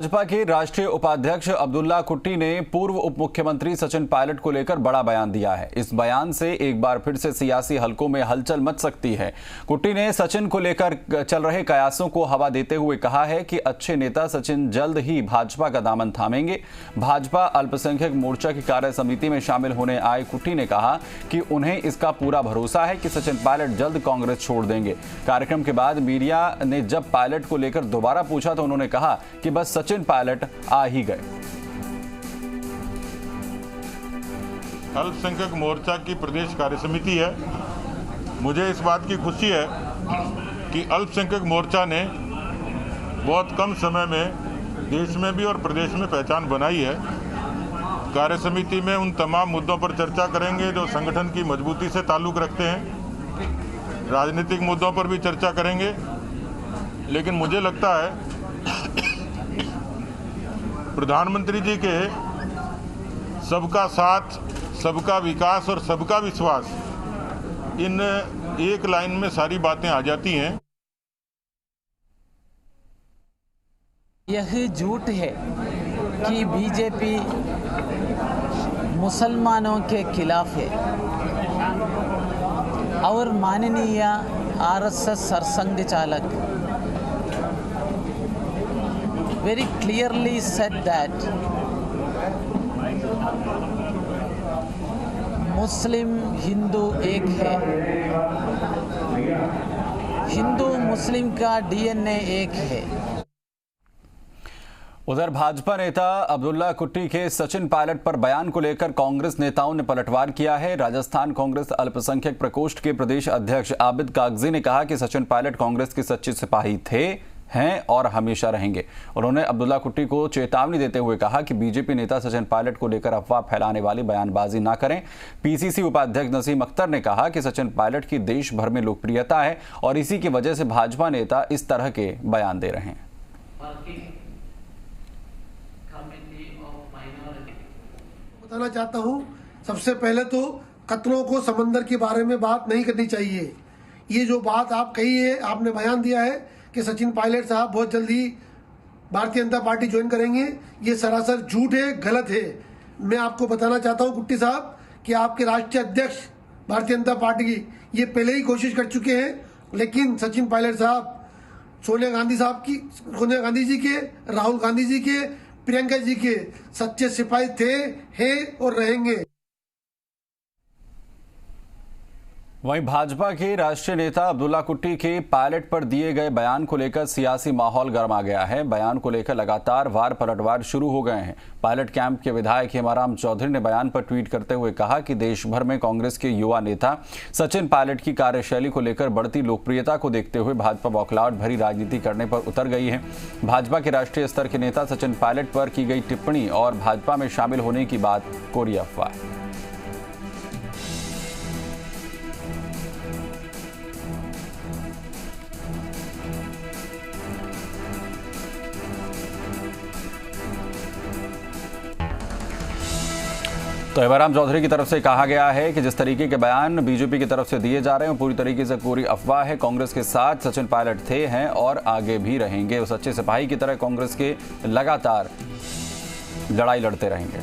भाजपा के राष्ट्रीय उपाध्यक्ष अब्दुल्ला कुट्टी ने पूर्व उप मुख्यमंत्री सचिन पायलट को लेकर बड़ा बयान दिया है। इस बयान से एक बार फिर से सियासी हलकों में हलचल मच सकती है। कुट्टी ने सचिन को लेकर चल रहे कयासों को हवा देते हुए कहा है कि अच्छे नेता सचिन जल्द ही भाजपा का दामन थामेंगे। भाजपा अल्पसंख्यक मोर्चा की कार्य समिति में शामिल होने आए कुट्टी ने कहा कि उन्हें इसका पूरा भरोसा है कि सचिन पायलट जल्द कांग्रेस छोड़ देंगे। कार्यक्रम के बाद मीडिया ने जब पायलट को लेकर दोबारा पूछा तो उन्होंने कहा कि बस सचिन पायलट आ ही गए। अल्पसंख्यक मोर्चा की प्रदेश कार्य समिति है। मुझे इस बात की खुशी है कि अल्पसंख्यक मोर्चा ने बहुत कम समय में देश में भी और प्रदेश में पहचान बनाई है। कार्य समिति में उन तमाम मुद्दों पर चर्चा करेंगे जो संगठन की मजबूती से ताल्लुक रखते हैं। राजनीतिक मुद्दों पर भी चर्चा करेंगे, लेकिन मुझे लगता है प्रधानमंत्री जी के सबका साथ, सबका विकास और सबका विश्वास, इन एक लाइन में सारी बातें आ जाती हैं। यह झूठ है कि बीजेपी मुसलमानों के खिलाफ है और माननीय आरएसएस सरसंघ चालक very clearly said that मुस्लिम हिंदू एक है, हिंदू मुस्लिम का डीएनए एक है। उधर भाजपा नेता अब्दुल्ला कुट्टी के सचिन पायलट पर बयान को लेकर कांग्रेस नेताओं ने पलटवार किया है। राजस्थान कांग्रेस अल्पसंख्यक प्रकोष्ठ के प्रदेश अध्यक्ष आबिद कागजी ने कहा कि सचिन पायलट कांग्रेस के सच्चे सिपाही थे, हैं और हमेशा रहेंगे। उन्होंने अब्दुल्ला कुट्टी को चेतावनी देते हुए कहा कि बीजेपी नेता सचिन पायलट को लेकर अफवाह फैलाने वाली बयानबाजी ना करें। पीसीसी उपाध्यक्ष नसीम अख्तर ने कहा कि सचिन पायलट की देश भर में लोकप्रियता है और इसी की वजह से भाजपा नेता इस तरह के बयान दे रहे हैं। बताना चाहता हूं, सबसे पहले तो कत्लों को समंदर के बारे में बात नहीं करनी चाहिए। ये जो बात आप कही है, आपने बयान दिया है कि सचिन पायलट साहब बहुत जल्दी भारतीय जनता पार्टी ज्वाइन करेंगे, ये सरासर झूठ है, गलत है। मैं आपको बताना चाहता हूं कुट्टी साहब कि आपके राष्ट्रीय अध्यक्ष भारतीय जनता पार्टी की ये पहले ही कोशिश कर चुके हैं, लेकिन सचिन पायलट साहब सोनिया गांधी जी के, राहुल गांधी जी के, प्रियंका जी के सच्चे सिपाही थे, हैं और रहेंगे। वहीं भाजपा के राष्ट्रीय नेता अब्दुल्ला कुट्टी के पायलट पर दिए गए बयान को लेकर सियासी माहौल गर्मा गया है। बयान को लेकर लगातार वार पलटवार शुरू हो गए हैं। पायलट कैंप के विधायक हेमाराम चौधरी ने बयान पर ट्वीट करते हुए कहा कि देश भर में कांग्रेस के युवा नेता सचिन पायलट की कार्यशैली को लेकर बढ़ती लोकप्रियता को देखते हुए भाजपा बौखलाहट भरी राजनीति करने पर उतर गई है। भाजपा के राष्ट्रीय स्तर के नेता सचिन पायलट पर की गई टिप्पणी और भाजपा में शामिल होने की बात कोरी अफवाह है। तो हेमाराम चौधरी की तरफ से कहा गया है कि जिस तरीके के बयान बीजेपी की तरफ से दिए जा रहे हैं पूरी तरीके से कोरी अफवाह है। कांग्रेस के साथ सचिन पायलट थे, हैं और आगे भी रहेंगे। वो सच्चे सिपाही की तरह कांग्रेस के लगातार लड़ाई लड़ते रहेंगे।